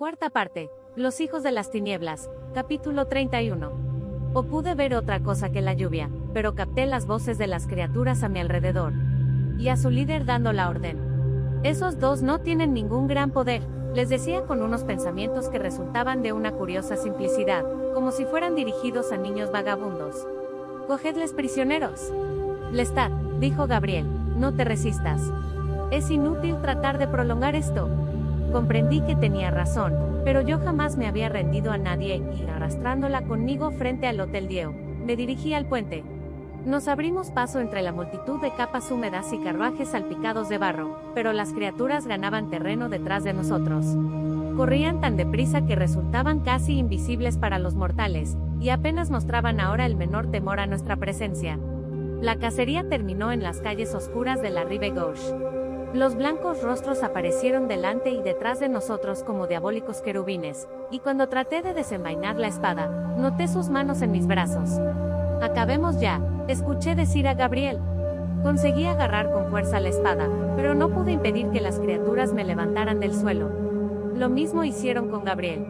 Cuarta parte, Los hijos de las tinieblas, capítulo 31. O pude ver otra cosa que la lluvia, pero capté las voces de las criaturas a mi alrededor. Y a su líder dando la orden. Esos dos no tienen ningún gran poder, les decía con unos pensamientos que resultaban de una curiosa simplicidad, como si fueran dirigidos a niños vagabundos. Cogedles prisioneros. Lestat, dijo Gabriel, no te resistas. Es inútil tratar de prolongar esto. Comprendí que tenía razón, pero yo jamás me había rendido a nadie y, arrastrándola conmigo frente al Hotel Dieu, me dirigí al puente. Nos abrimos paso entre la multitud de capas húmedas y carruajes salpicados de barro, pero las criaturas ganaban terreno detrás de nosotros. Corrían tan deprisa que resultaban casi invisibles para los mortales, y apenas mostraban ahora el menor temor a nuestra presencia. La cacería terminó en las calles oscuras de la Rive Gauche. Los blancos rostros aparecieron delante y detrás de nosotros como diabólicos querubines, y cuando traté de desenvainar la espada, noté sus manos en mis brazos. «Acabemos ya», escuché decir a Gabriel. Conseguí agarrar con fuerza la espada, pero no pude impedir que las criaturas me levantaran del suelo. Lo mismo hicieron con Gabriel.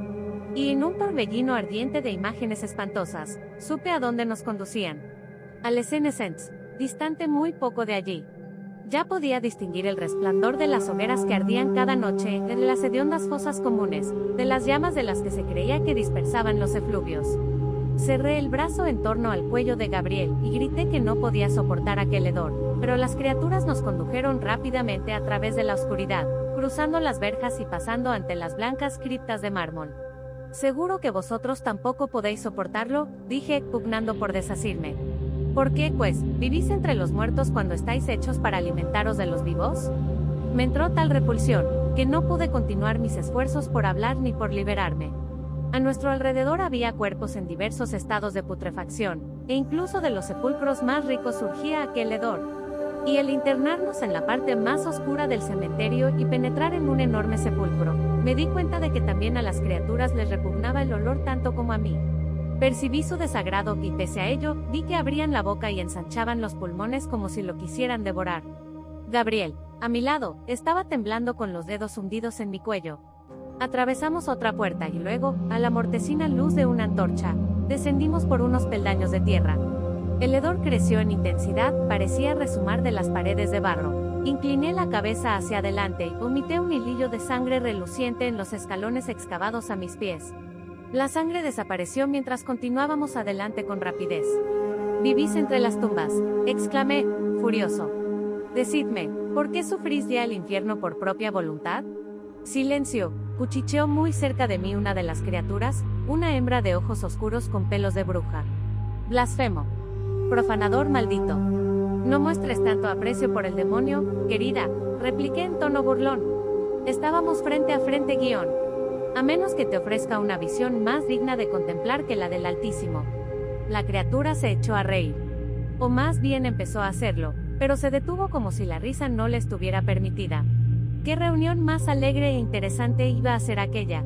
Y en un torbellino ardiente de imágenes espantosas, supe a dónde nos conducían. A Les Innocents, distante muy poco de allí. Ya podía distinguir el resplandor de las hogueras que ardían cada noche, de las hediondas fosas comunes, de las llamas de las que se creía que dispersaban los efluvios. Cerré el brazo en torno al cuello de Gabriel y grité que no podía soportar aquel hedor, pero las criaturas nos condujeron rápidamente a través de la oscuridad, cruzando las verjas y pasando ante las blancas criptas de mármol. «Seguro que vosotros tampoco podéis soportarlo», dije, pugnando por desasirme. «¿Por qué, pues, vivís entre los muertos cuando estáis hechos para alimentaros de los vivos?» Me entró tal repulsión, que no pude continuar mis esfuerzos por hablar ni por liberarme. A nuestro alrededor había cuerpos en diversos estados de putrefacción, e incluso de los sepulcros más ricos surgía aquel hedor. Y el internarnos en la parte más oscura del cementerio y penetrar en un enorme sepulcro, me di cuenta de que también a las criaturas les repugnaba el olor tanto como a mí. Percibí su desagrado y, pese a ello, vi que abrían la boca y ensanchaban los pulmones como si lo quisieran devorar. Gabriel, a mi lado, estaba temblando con los dedos hundidos en mi cuello. Atravesamos otra puerta y luego, a la mortecina luz de una antorcha, descendimos por unos peldaños de tierra. El hedor creció en intensidad, parecía resumar de las paredes de barro. Incliné la cabeza hacia adelante y vomité un hilillo de sangre reluciente en los escalones excavados a mis pies. La sangre desapareció mientras continuábamos adelante con rapidez. «Vivís entre las tumbas», exclamé, furioso. «Decidme, ¿por qué sufrís ya el infierno por propia voluntad?» «Silencio», cuchicheó muy cerca de mí una de las criaturas, una hembra de ojos oscuros con pelos de bruja. «Blasfemo. Profanador maldito. No muestres tanto aprecio por el demonio, querida», repliqué en tono burlón. Estábamos frente a frente guión. «A menos que te ofrezca una visión más digna de contemplar que la del Altísimo». La criatura se echó a reír. O más bien empezó a hacerlo, pero se detuvo como si la risa no le estuviera permitida. ¿Qué reunión más alegre e interesante iba a ser aquella?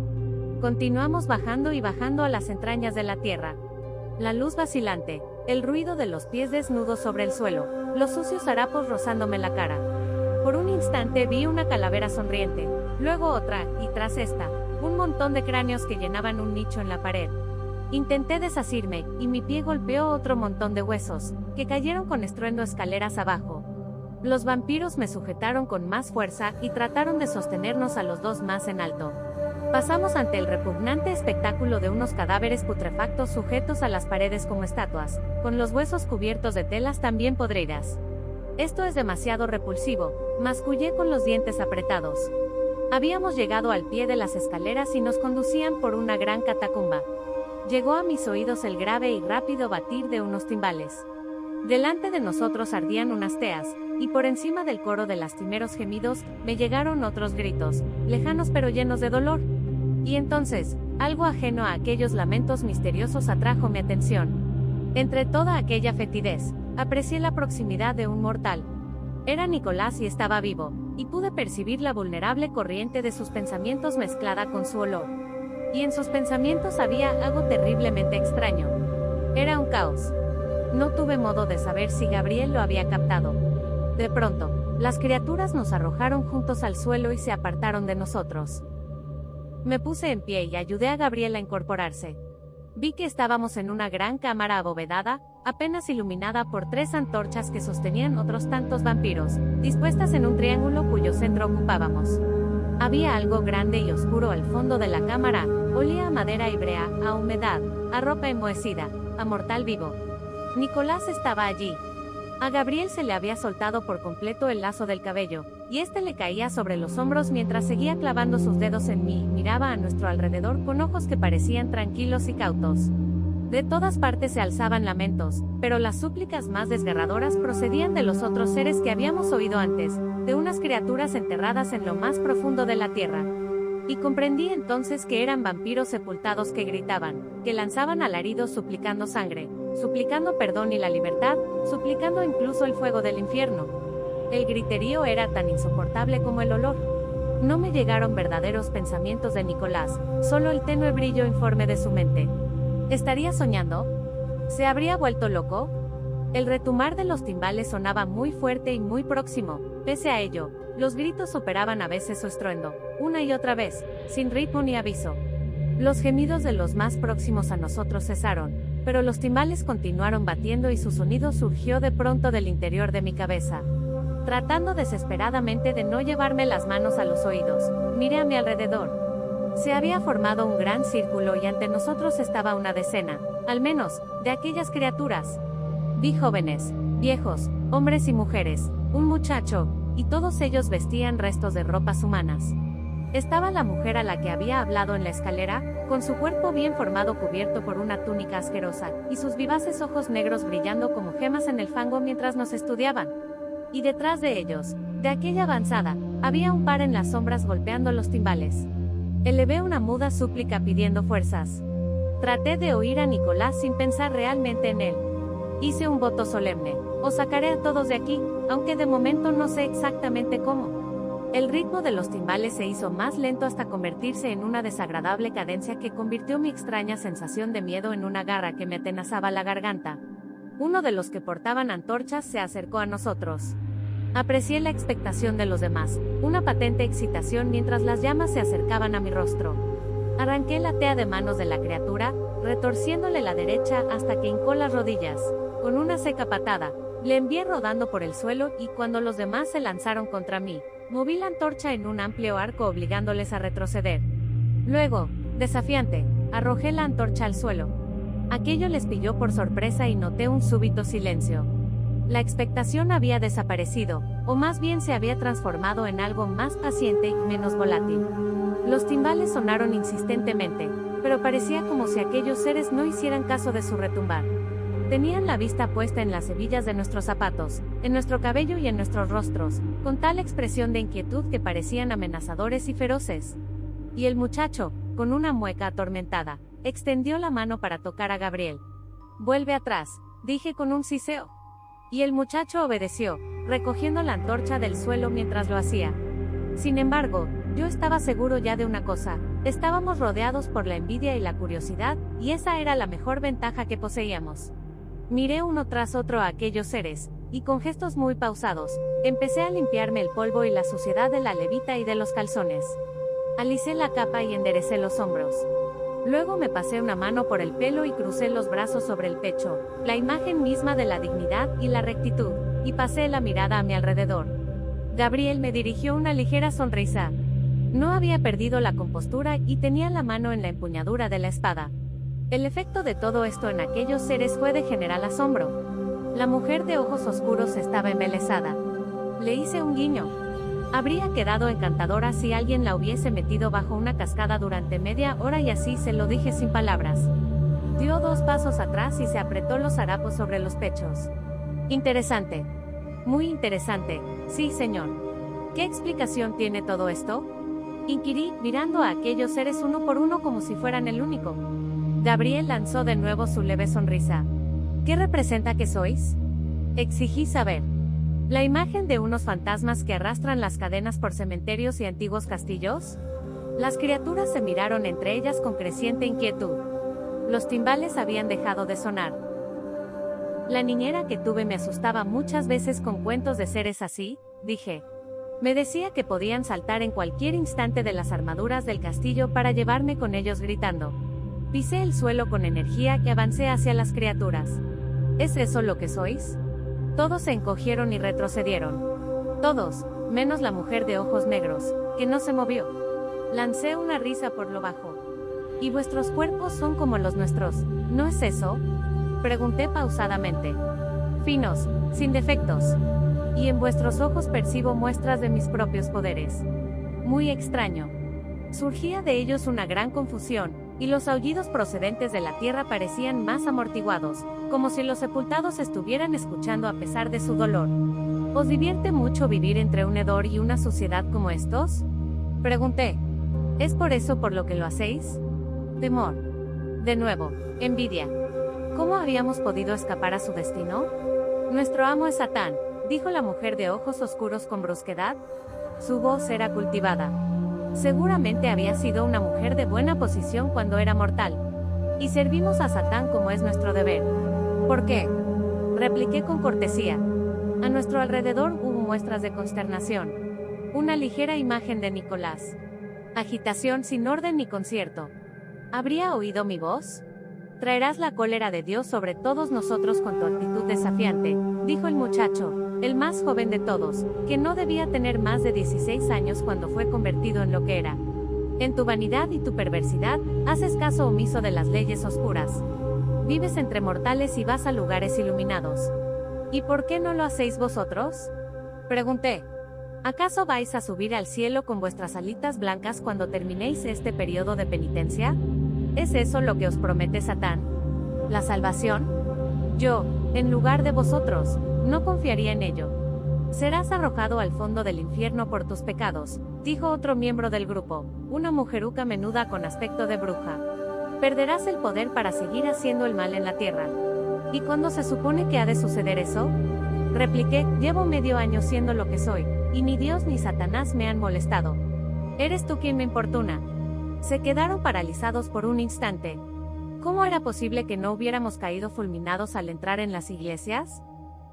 Continuamos bajando y bajando a las entrañas de la tierra. La luz vacilante, el ruido de los pies desnudos sobre el suelo, los sucios harapos rozándome la cara. Por un instante vi una calavera sonriente, luego otra, y tras esta, un montón de cráneos que llenaban un nicho en la pared. Intenté desasirme, y mi pie golpeó otro montón de huesos, que cayeron con estruendo escaleras abajo. Los vampiros me sujetaron con más fuerza y trataron de sostenernos a los dos más en alto. Pasamos ante el repugnante espectáculo de unos cadáveres putrefactos sujetos a las paredes como estatuas, con los huesos cubiertos de telas también podridas. «Esto es demasiado repulsivo», mascullé con los dientes apretados. Habíamos llegado al pie de las escaleras y nos conducían por una gran catacumba. Llegó a mis oídos el grave y rápido batir de unos timbales. Delante de nosotros ardían unas teas, y por encima del coro de lastimeros gemidos, me llegaron otros gritos, lejanos pero llenos de dolor. Y entonces, algo ajeno a aquellos lamentos misteriosos atrajo mi atención. Entre toda aquella fetidez, aprecié la proximidad de un mortal. Era Nicolás y estaba vivo, y pude percibir la vulnerable corriente de sus pensamientos mezclada con su olor. Y en sus pensamientos había algo terriblemente extraño. Era un caos. No tuve modo de saber si Gabriel lo había captado. De pronto, las criaturas nos arrojaron juntos al suelo y se apartaron de nosotros. Me puse en pie y ayudé a Gabriel a incorporarse. Vi que estábamos en una gran cámara abovedada, apenas iluminada por 3 antorchas que sostenían otros tantos vampiros, dispuestas en un triángulo cuyo centro ocupábamos. Había algo grande y oscuro al fondo de la cámara, olía a madera y brea, a humedad, a ropa enmohecida, a mortal vivo. Nicolás estaba allí. A Gabriel se le había soltado por completo el lazo del cabello, y este le caía sobre los hombros mientras seguía clavando sus dedos en mí y miraba a nuestro alrededor con ojos que parecían tranquilos y cautos. De todas partes se alzaban lamentos, pero las súplicas más desgarradoras procedían de los otros seres que habíamos oído antes, de unas criaturas enterradas en lo más profundo de la tierra. Y comprendí entonces que eran vampiros sepultados que gritaban, que lanzaban alaridos suplicando sangre, suplicando perdón y la libertad, suplicando incluso el fuego del infierno. El griterío era tan insoportable como el olor. No me llegaron verdaderos pensamientos de Nicolás, solo el tenue brillo informe de su mente. ¿Estaría soñando? ¿Se habría vuelto loco? El retumbar de los timbales sonaba muy fuerte y muy próximo. Pese a ello, los gritos superaban a veces su estruendo, una y otra vez, sin ritmo ni aviso. Los gemidos de los más próximos a nosotros cesaron, pero los timbales continuaron batiendo y su sonido surgió de pronto del interior de mi cabeza. Tratando desesperadamente de no llevarme las manos a los oídos, miré a mi alrededor. Se había formado un gran círculo y ante nosotros estaba una decena, al menos, de aquellas criaturas. Vi jóvenes, viejos, hombres y mujeres, un muchacho, y todos ellos vestían restos de ropas humanas. Estaba la mujer a la que había hablado en la escalera, con su cuerpo bien formado cubierto por una túnica asquerosa, y sus vivaces ojos negros brillando como gemas en el fango mientras nos estudiaban. Y detrás de ellos, de aquella avanzada, había un par en las sombras golpeando los timbales. Elevé una muda súplica pidiendo fuerzas. Traté de oír a Nicolás sin pensar realmente en él. Hice un voto solemne: os sacaré a todos de aquí, aunque de momento no sé exactamente cómo. El ritmo de los timbales se hizo más lento hasta convertirse en una desagradable cadencia que convirtió mi extraña sensación de miedo en una garra que me atenazaba la garganta. Uno de los que portaban antorchas se acercó a nosotros. Aprecié la expectación de los demás, una patente excitación mientras las llamas se acercaban a mi rostro. Arranqué la tea de manos de la criatura, retorciéndole la derecha hasta que hincó las rodillas. Con una seca patada, le envié rodando por el suelo y cuando los demás se lanzaron contra mí, moví la antorcha en un amplio arco obligándoles a retroceder. Luego, desafiante, arrojé la antorcha al suelo. Aquello les pilló por sorpresa y noté un súbito silencio. La expectación había desaparecido, o más bien se había transformado en algo más paciente y menos volátil. Los timbales sonaron insistentemente, pero parecía como si aquellos seres no hicieran caso de su retumbar. Tenían la vista puesta en las hebillas de nuestros zapatos, en nuestro cabello y en nuestros rostros, con tal expresión de inquietud que parecían amenazadores y feroces. Y el muchacho, con una mueca atormentada, extendió la mano para tocar a Gabriel. «Vuelve atrás», dije con un siseo. Y el muchacho obedeció, recogiendo la antorcha del suelo mientras lo hacía. Sin embargo, yo estaba seguro ya de una cosa: estábamos rodeados por la envidia y la curiosidad, y esa era la mejor ventaja que poseíamos. Miré uno tras otro a aquellos seres, y con gestos muy pausados, empecé a limpiarme el polvo y la suciedad de la levita y de los calzones. Alicé la capa y enderecé los hombros. Luego me pasé una mano por el pelo y crucé los brazos sobre el pecho, la imagen misma de la dignidad y la rectitud, y pasé la mirada a mi alrededor. Gabriel me dirigió una ligera sonrisa. No había perdido la compostura y tenía la mano en la empuñadura de la espada. El efecto de todo esto en aquellos seres fue de general asombro. La mujer de ojos oscuros estaba embelesada. Le hice un guiño. Habría quedado encantadora si alguien la hubiese metido bajo una cascada durante media hora y así se lo dije sin palabras. Dio 2 pasos atrás y se apretó los harapos sobre los pechos. Interesante. Muy interesante, sí señor. ¿Qué explicación tiene todo esto?, inquirí, mirando a aquellos seres uno por uno como si fueran el único. Gabriel lanzó de nuevo su leve sonrisa. ¿Qué representa que sois?, exigí saber. ¿La imagen de unos fantasmas que arrastran las cadenas por cementerios y antiguos castillos? Las criaturas se miraron entre ellas con creciente inquietud. Los timbales habían dejado de sonar. La niñera que tuve me asustaba muchas veces con cuentos de seres así, dije. Me decía que podían saltar en cualquier instante de las armaduras del castillo para llevarme con ellos gritando. Pisé el suelo con energía y avancé hacia las criaturas. ¿Es eso lo que sois? Todos se encogieron y retrocedieron. Todos, menos la mujer de ojos negros, que no se movió. Lancé una risa por lo bajo. ¿Y vuestros cuerpos son como los nuestros, no es eso? Pregunté pausadamente. Finos, sin defectos. Y en vuestros ojos percibo muestras de mis propios poderes. Muy extraño. Surgía de ellos una gran confusión, y los aullidos procedentes de la tierra parecían más amortiguados, como si los sepultados estuvieran escuchando a pesar de su dolor. ¿Os divierte mucho vivir entre un hedor y una suciedad como estos? Pregunté. ¿Es por eso por lo que lo hacéis? Temor. De nuevo, envidia. ¿Cómo habíamos podido escapar a su destino? Nuestro amo es Satán, dijo la mujer de ojos oscuros con brusquedad. Su voz era cultivada. Seguramente había sido una mujer de buena posición cuando era mortal. Y servimos a Satán como es nuestro deber. ¿Por qué? Repliqué con cortesía. A nuestro alrededor hubo muestras de consternación. Una ligera imagen de Nicolás. Agitación sin orden ni concierto. ¿Habría oído mi voz? Traerás la cólera de Dios sobre todos nosotros con tu actitud desafiante, dijo el muchacho, el más joven de todos, que no debía tener más de 16 años cuando fue convertido en lo que era. En tu vanidad y tu perversidad, haces caso omiso de las leyes oscuras. Vives entre mortales y vas a lugares iluminados. ¿Y por qué no lo hacéis vosotros? Pregunté. ¿Acaso vais a subir al cielo con vuestras alitas blancas cuando terminéis este periodo de penitencia? ¿Es eso lo que os promete Satán? ¿La salvación? Yo, en lugar de vosotros, no confiaría en ello. Serás arrojado al fondo del infierno por tus pecados, dijo otro miembro del grupo, una mujeruca menuda con aspecto de bruja. Perderás el poder para seguir haciendo el mal en la tierra. ¿Y cuándo se supone que ha de suceder eso? Repliqué, llevo medio año siendo lo que soy, y ni Dios ni Satanás me han molestado. Eres tú quien me importuna. Se quedaron paralizados por un instante. ¿Cómo era posible que no hubiéramos caído fulminados al entrar en las iglesias?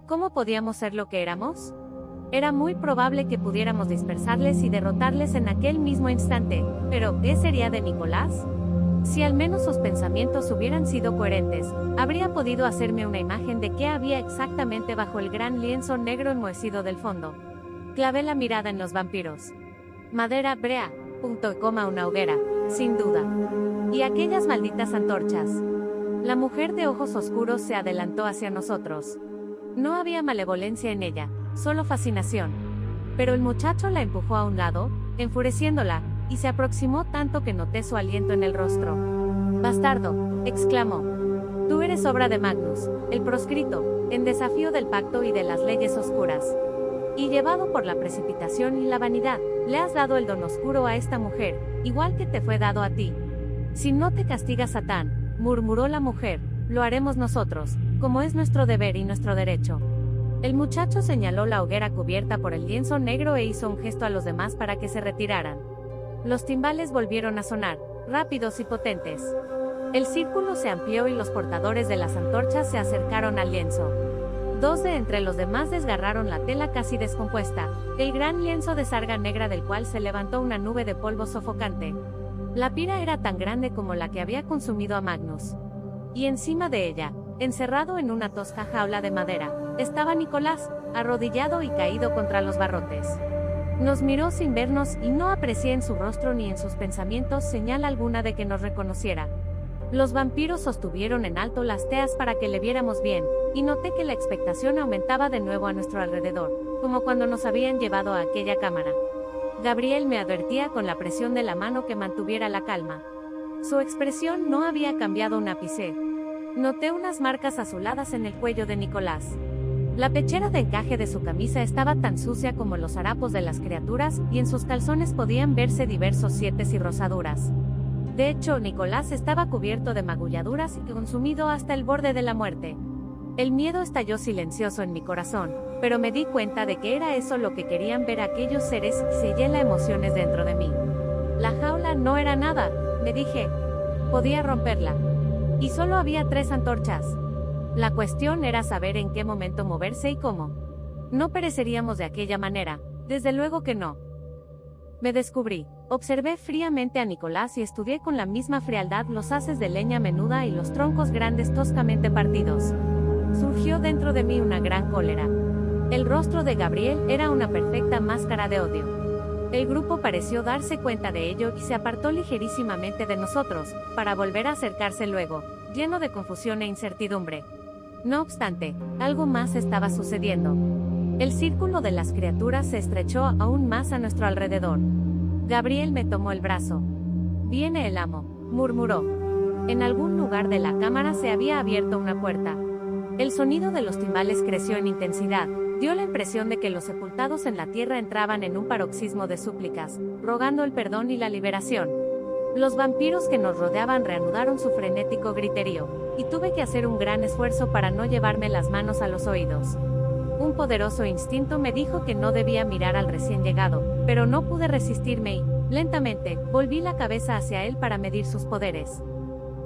¿Cómo podíamos ser lo que éramos? Era muy probable que pudiéramos dispersarles y derrotarles en aquel mismo instante, pero ¿qué sería de Nicolás? Si al menos sus pensamientos hubieran sido coherentes, habría podido hacerme una imagen de qué había exactamente bajo el gran lienzo negro enmohecido del fondo. Clavé la mirada en los vampiros. Madera, brea, punto y coma, una hoguera, sin duda. Y aquellas malditas antorchas. La mujer de ojos oscuros se adelantó hacia nosotros. No había malevolencia en ella, solo fascinación. Pero el muchacho la empujó a un lado, enfureciéndola, y se aproximó tanto que noté su aliento en el rostro. «Bastardo», exclamó. «Tú eres obra de Magnus, el proscrito, en desafío del pacto y de las leyes oscuras. Y llevado por la precipitación y la vanidad, le has dado el don oscuro a esta mujer, igual que te fue dado a ti. Si no te castiga Satán», murmuró la mujer, «lo haremos nosotros, como es nuestro deber y nuestro derecho». El muchacho señaló la hoguera cubierta por el lienzo negro e hizo un gesto a los demás para que se retiraran. Los timbales volvieron a sonar, rápidos y potentes. El círculo se amplió y los portadores de las antorchas se acercaron al lienzo. Dos de entre los demás desgarraron la tela casi descompuesta, el gran lienzo de sarga negra del cual se levantó una nube de polvo sofocante. La pira era tan grande como la que había consumido a Magnus. Y encima de ella, encerrado en una tosca jaula de madera, estaba Nicolás, arrodillado y caído contra los barrotes. Nos miró sin vernos y no aprecié en su rostro ni en sus pensamientos señal alguna de que nos reconociera. Los vampiros sostuvieron en alto las teas para que le viéramos bien, y noté que la expectación aumentaba de nuevo a nuestro alrededor, como cuando nos habían llevado a aquella cámara. Gabriel me advertía con la presión de la mano que mantuviera la calma. Su expresión no había cambiado un ápice. Noté unas marcas azuladas en el cuello de Nicolás. La pechera de encaje de su camisa estaba tan sucia como los harapos de las criaturas, y en sus calzones podían verse diversos sietes y rosaduras. De hecho, Nicolás estaba cubierto de magulladuras y consumido hasta el borde de la muerte. El miedo estalló silencioso en mi corazón, pero me di cuenta de que era eso lo que querían ver aquellos seres y sellé las emociones dentro de mí. La jaula no era nada, me dije. Podía romperla. Y solo había 3 antorchas. La cuestión era saber en qué momento moverse y cómo. No pereceríamos de aquella manera, Desde luego que no. Me descubrí. Observé fríamente a Nicolás y estudié con la misma frialdad los haces de leña menuda y los troncos grandes toscamente partidos. Surgió dentro de mí una gran cólera. El rostro de Gabriel era una perfecta máscara de odio. El grupo pareció darse cuenta de ello y se apartó ligerísimamente de nosotros, para volver a acercarse luego, lleno de confusión e incertidumbre. No obstante, algo más estaba sucediendo. El círculo de las criaturas se estrechó aún más a nuestro alrededor. Gabriel me tomó el brazo. «Viene el amo», murmuró. En algún lugar de la cámara se había abierto una puerta. El sonido de los timbales creció en intensidad, dio la impresión de que los sepultados en la tierra entraban en un paroxismo de súplicas, rogando el perdón y la liberación. Los vampiros que nos rodeaban reanudaron su frenético griterío, y tuve que hacer un gran esfuerzo para no llevarme las manos a los oídos. Un poderoso instinto me dijo que no debía mirar al recién llegado, pero no pude resistirme y, lentamente, volví la cabeza hacia él para medir sus poderes.